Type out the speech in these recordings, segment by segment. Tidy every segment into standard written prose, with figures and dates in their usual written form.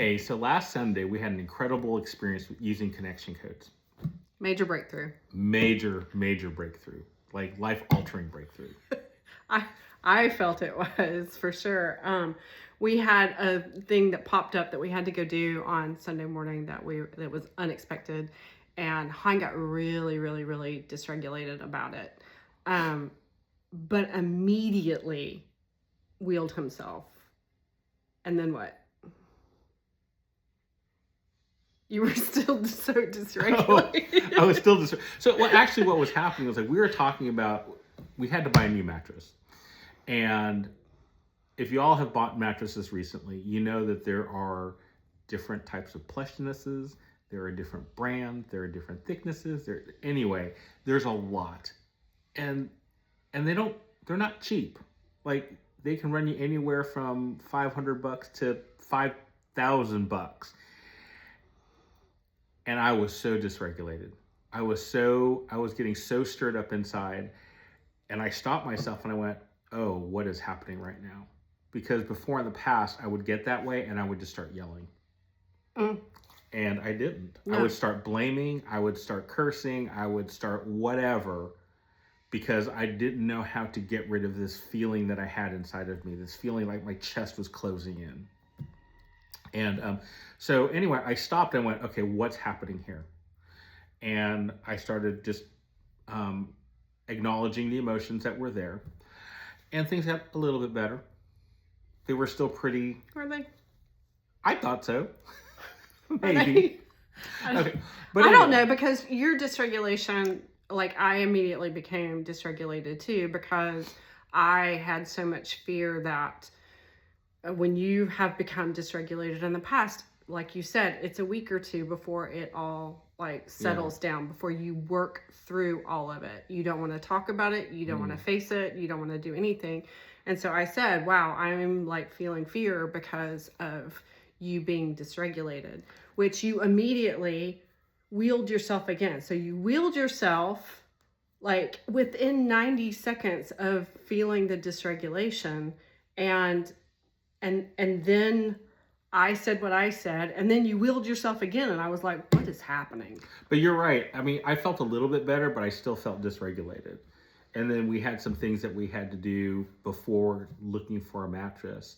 Hey, so last Sunday we had an incredible experience using connection codes. Major breakthrough. Major breakthrough. Like life-altering breakthrough. I I felt it was for sure. We had a thing that popped up that we had to go do on Sunday morning that was unexpected, and Hein got really dysregulated about it, um, but immediately wheeled himself. And then what? You were still so Oh, dysregulated. I was still so well, actually what was happening was like we were talking about we had to buy a new mattress. And if you all have bought mattresses recently, you know that there are different types of plushinesses, there are different brands, there are different thicknesses. Anyway, there's a lot. And they're not cheap. Like they can run you anywhere from $500 to $5,000. And I was so dysregulated. I was getting so stirred up inside, and I stopped myself and I went, "Oh, what is happening right now?" Because before in the past, I would get that way and I would just start yelling. Mm, And I didn't. I no. would start blaming, I would start cursing, I would start whatever because I didn't know how to get rid of this feeling that I had inside of me, this feeling like my chest was closing in. And so, anyway, I stopped and went, okay, what's happening here? And I started just um, acknowledging the emotions that were there. And things got a little bit better. They were still pretty. Were they? I thought so. Are Maybe. they? Okay. But I don't anyway. know, because your dysregulation, like I immediately became dysregulated too, because I had so much fear that when you have become dysregulated in the past, like you said, it's a week or two before it all like settles down, before you work through all of it. You don't want to talk about it. You don't want to face it. You don't want to do anything. And so I said, wow, I'm like feeling fear because of you being dysregulated, which you immediately wheeled yourself again. So you wheeled yourself like within 90 seconds of feeling the dysregulation, and then I said what I said, and then you wheeled yourself again, and I was like, what is happening? But you're right. I mean, I felt a little bit better, but I still felt dysregulated. And then we had some things that we had to do before looking for a mattress.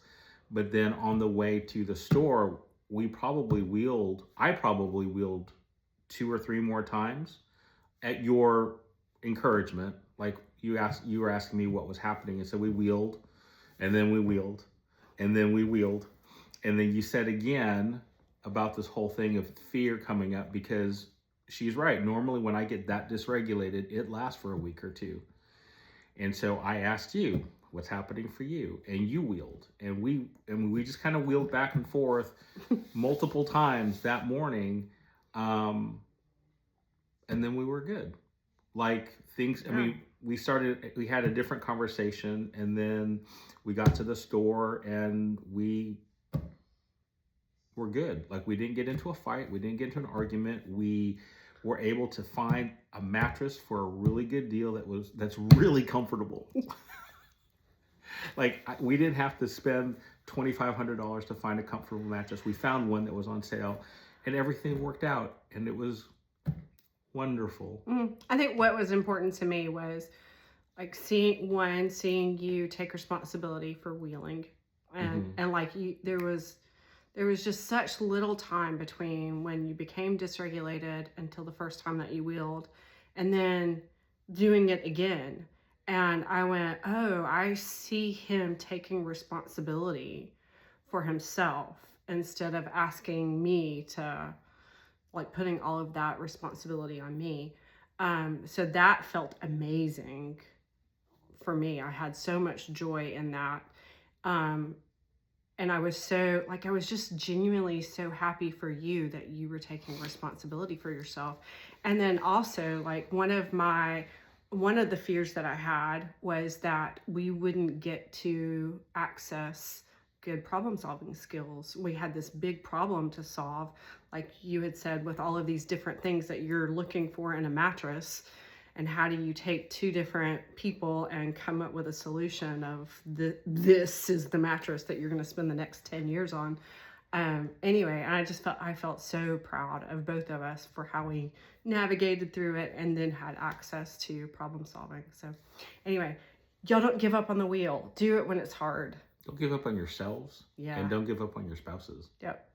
But then on the way to the store, I probably wheeled two or three more times at your encouragement. Like you were asking me what was happening. And so we wheeled, and then we wheeled, and then we wheeled. And then you said again about this whole thing of fear coming up because she's right. Normally, when I get that dysregulated, it lasts for a week or two. And so I asked you, what's happening for you? And you wheeled. And we just kind of wheeled back and forth multiple times that morning. And then we were good. Like things, I mean, we had a different conversation, and then we got to the store and we were good. Like we didn't get into a fight. We didn't get into an argument. We were able to find a mattress for a really good deal that's really comfortable. Like we didn't have to spend $2,500 to find a comfortable mattress. We found one that was on sale, and everything worked out, and it was wonderful. I think what was important to me was like seeing you take responsibility for wheeling, and like there was just such little time between when you became dysregulated until the first time that you wheeled, and then doing it again. And I went, oh, I see him taking responsibility for himself instead of asking me to, like, putting all of that responsibility on me. So that felt amazing for me. I had so much joy in that. And I was I was just genuinely so happy for you that you were taking responsibility for yourself. And then also, like, one of the fears that I had was that we wouldn't get to access good problem solving skills. We had this big problem to solve, like you had said, with all of these different things that you're looking for in a mattress. And how do you take two different people and come up with a solution of this is the mattress that you're going to spend the next 10 years on? Anyway, I felt so proud of both of us for how we navigated through it and then had access to problem solving. So anyway, y'all don't give up on the wheel. Do it when it's hard. Don't give up on yourselves. Yeah. And don't give up on your spouses. Yep.